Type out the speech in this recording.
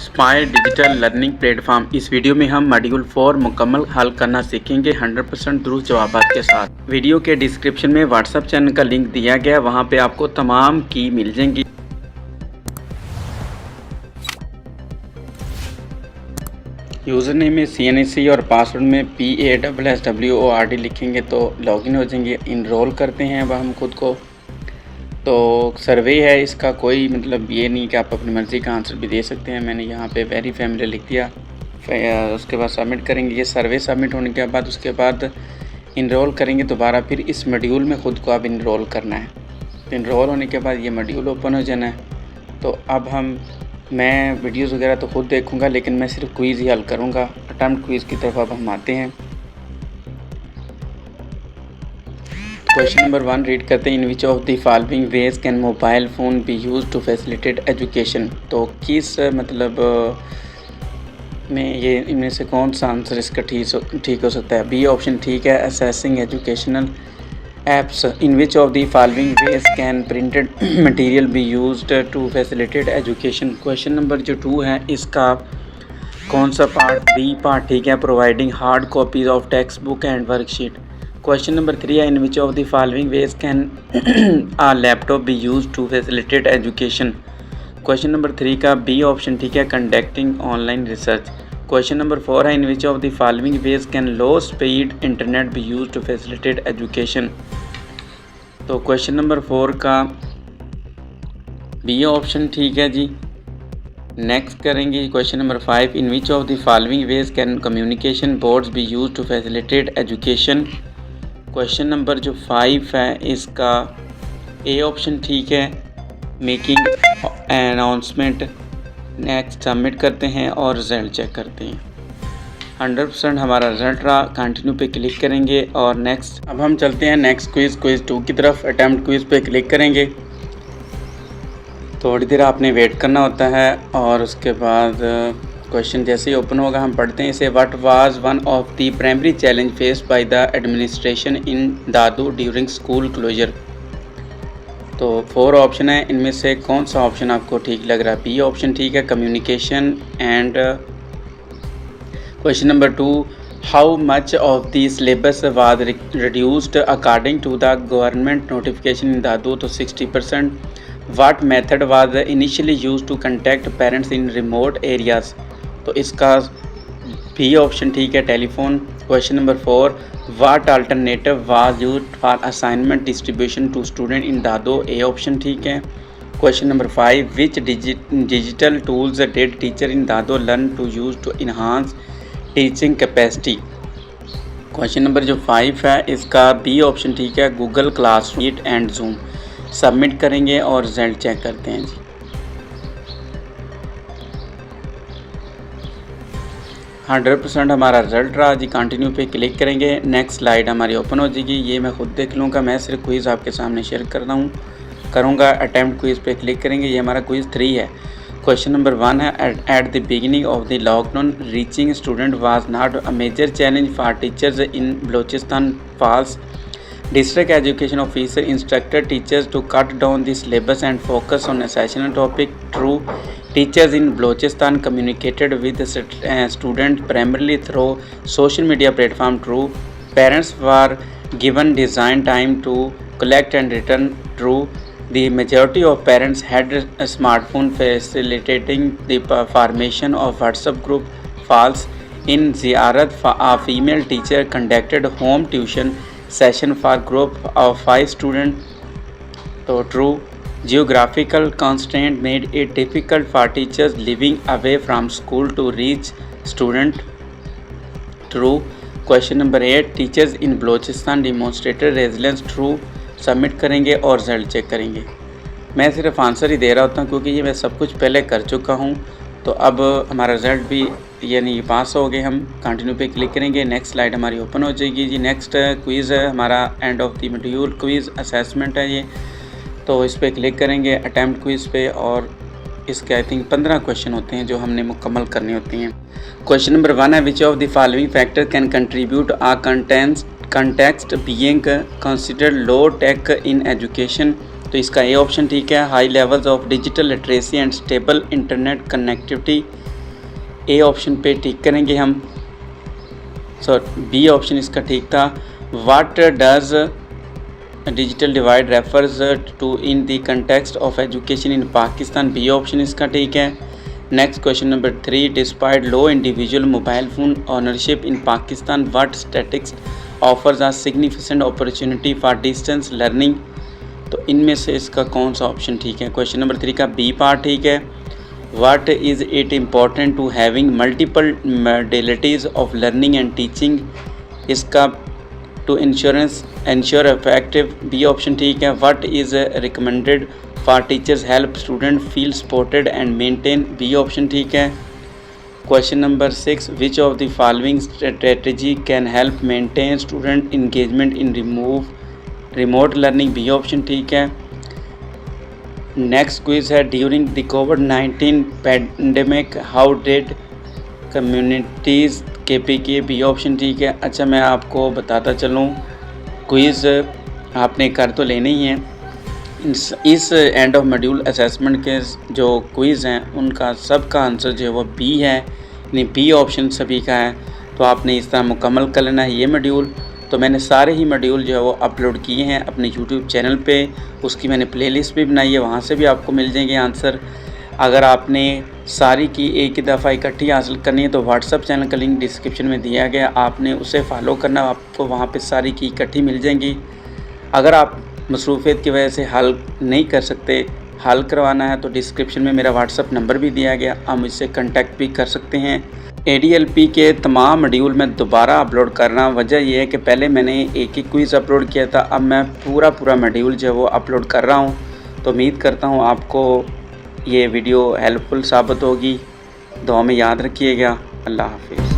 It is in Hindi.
Aspire digital learning platform. इस वीडियो में हम मॉड्यूल 4 मुकम्मल हल करना सीखेंगे 100% दुरुस्त जवाबात के साथ। वीडियो के डिस्क्रिप्शन में व्हाट्सएप चैनल का लिंक दिया गया है, वहां पे आपको तमाम की मिल जाएंगी। यूज़र नेम में CNSC और पासवर्ड में PASSWORD लिखेंगे तो लॉगिन हो जाएंगे। इनरोल करते हैं अब हम खुद को। तो सर्वे है, इसका कोई मतलब ये नहीं कि आप अपनी मर्ज़ी का आंसर भी दे सकते हैं। मैंने यहाँ पे वेरी फैमिली लिख दिया। उसके बाद सबमिट करेंगे। ये सर्वे सबमिट होने के बाद उसके बाद इनरोल करेंगे दोबारा। फिर इस मॉड्यूल में ख़ुद को अब इनरोल करना है। तो इनरोल होने के बाद ये मॉड्यूल ओपन हो जाना है। तो अब मैं वीडियोज़ वगैरह तो ख़ुद देखूँगा, लेकिन मैं सिर्फ क्विज़ ही हल करूँगा। अटेम्प्ट क्विज़ की तरफ अब हम आते हैं। क्वेश्चन नंबर 1 रीड करते हैं। In which of the following ways can mobile phone be use to facilitate education. तो किस मतलब में ये इनमें से कौन सा आंसर इसका ठीक हो सकता है। बी ऑप्शन ठीक है, assessing educational apps. In which of the following ways can printed material be used to facilitate education. Question number जो 2 है इसका कौन सा पार्ट, बी पार्ट ठीक है, providing hard copies of text book and worksheet. Question number 3 है in which of the following ways can a laptop be use to facilitate education. Question number 3 का बी ऑप्शन ठीक है, conducting online research. Question number 4 है in which of the following ways can low speed internet be use to facilitate education. तो क्वेश्चन नंबर 4 का बी ऑप्शन ठीक है जी। नेक्स्ट करेंगे question number 5 in which of the following ways can communication boards be use to facilitate education. Question number जो 5 है इसका ए ऑप्शन ठीक है, मेकिंग अनाउंसमेंट। नेक्स्ट सबमिट करते हैं और रिजल्ट चेक करते हैं। 100% हमारा रिजल्ट रहा। कंटिन्यू पे क्लिक करेंगे और नेक्स्ट। अब हम चलते हैं नेक्स्ट क्विज़ 2 की तरफ। अटेम्प्ट क्विज़ पे क्लिक करेंगे। थोड़ी देर आपने वेट करना होता है और उसके बाद क्वेश्चन जैसे ही ओपन होगा हम पढ़ते हैं इसे। What was one of the primary challenge faced by the administration in Dadu during school closure. तो 4 ऑप्शन है, इनमें से कौन सा ऑप्शन आपको ठीक लग रहा है। बी ऑप्शन ठीक है, communication and. Question number 2 how much of the syllabus was reduced according to the government notification in Dadu. तो 60%। What method was initially use to contact parents in remote areas. तो इसका बी ऑप्शन ठीक है, telephone. Question number 4 what alternative was used for assignment distribution to student in Dadu. A option ठीक है। Question number 5 which digital tools did teacher इन दादो learn to use to enhance teaching capacity. Question number जो 5 है इसका बी ऑप्शन ठीक है, Google classroom meet and Zoom. Submit करेंगे और रिजल्ट चेक करते हैं जी। %100 हमारा रिजल्ट रहा जी। कंटिन्यू पे क्लिक करेंगे। नेक्स्ट स्लाइड हमारी ओपन हो जाएगी। ये मैं खुद देख लूँगा, मैं सिर्फ क्विज़ आपके सामने शेयर कर रहा हूँ करूँगा। अटेम्प्ट क्विज़ पे क्लिक करेंगे। ये हमारा क्विज़ 3 है। क्वेश्चन नंबर 1 है at the beginning of the lockdown reaching student was not a major challenge for teachers in Balochistan. False. District education officer instructed teachers to cut down the syllabus and focus on sessional topic. True. Teachers in Balochistan communicated with students primarily through social media platform. True. Parents were given design time to collect and return. True. The majority of parents had a smartphone facilitating the formation of WhatsApp group. False. In Ziyarat, a female teacher conducted home tuition session for group of 5 students. So true. Geographical constraint made it difficult for teachers living away from school to reach student. True. Question number 8 teachers in Balochistan demonstrated resilience. True. Submit करेंगे और रिजल्ट चेक करेंगे। मैं सिर्फ आंसर ही दे रहा होता हूँ क्योंकि ये मैं सब कुछ पहले कर चुका हूँ। तो अब हमारा रिजल्ट भी यानी पास हो गए हम। कंटिन्यू पे क्लिक करेंगे। नेक्स्ट स्लाइड हमारी ओपन हो जाएगी जी। नेक्स्ट क्विज़ है हमारा end of the module quiz assessment है ये। तो इस पर क्लिक करेंगे अटेम्प्ट क्विज़ पे और इसके आई थिंक 15 क्वेश्चन होते हैं जो हमने मुकम्मल करने होती हैं। क्वेश्चन नंबर 1 है which of the following factor can contribute a context being considered low tech in education. तो इसका ए ऑप्शन ठीक है, high levels of digital literacy and stable internet connectivity. A option पे टिक करेंगे हम। बी ऑप्शन इसका ठीक था। What does digital divide refers to in the context of education in Pakistan, B option इसका ठीक है। Next question number 3, despite low individual mobile phone ownership in Pakistan what statistics offers a significant opportunity for distance learning, तो इनमें से इसका कौन सा ऑप्शन ठीक है। क्वेश्चन नंबर 3 का बी पार्ट ठीक है। What is it important to having multiple modalities of learning and teaching, इसका to ensure effective, B option ठीक है। What is recommended for teachers help student feel supported and maintain, B option ठीक है। Question number 6, which of the following strategy can help maintain student engagement in remote learning, B option ठीक है। नेक्स्ट क्विज है, ड्यूरिंग द कोविड-19 pandemic how did communities KPK, B option ठीक है। अच्छा, मैं आपको बताता चलूँ, क्विज़ आपने कर तो लेने ही हैं। इस एंड ऑफ मॉड्यूल असेसमेंट के जो क्विज़ हैं उनका सबका आंसर जो है वो बी है, यानी बी ऑप्शन सभी का है। तो आपने इस तरह मुकम्मल कर लेना है ये मॉड्यूल। तो मैंने सारे ही मॉड्यूल जो है वो अपलोड किए हैं अपने यूट्यूब चैनल पे, उसकी मैंने प्लेलिस्ट भी बनाई है, वहाँ से भी आपको मिल जाएंगे आंसर। अगर आपने सारी की एक ही दफ़ा इकट्ठी हासिल करनी है तो व्हाट्सअप चैनल का लिंक डिस्क्रिप्शन में दिया गया, आपने उसे फॉलो करना, आपको वहाँ पे सारी की इकट्ठी मिल जाएंगी। अगर आप मसरूफियत की वजह से हल नहीं कर सकते, हल करवाना है, तो डिस्क्रिप्शन में मेरा व्हाट्सअप नंबर भी दिया गया, आप मुझसे कांटेक्ट भी कर सकते हैं। ADLP के तमाम मॉड्यूल मैं दोबारा अपलोड कर रहा हूँ। वजह यह है कि पहले मैंने एक ही क्विज़ अपलोड किया था, अब मैं पूरा मॉड्यूल जो है वो अपलोड कर रहा हूँ। तो उम्मीद करता हूँ आपको ये वीडियो हेल्पफुल साबित होगी। दुआ में याद रखिएगा। अल्लाह हाफिज़।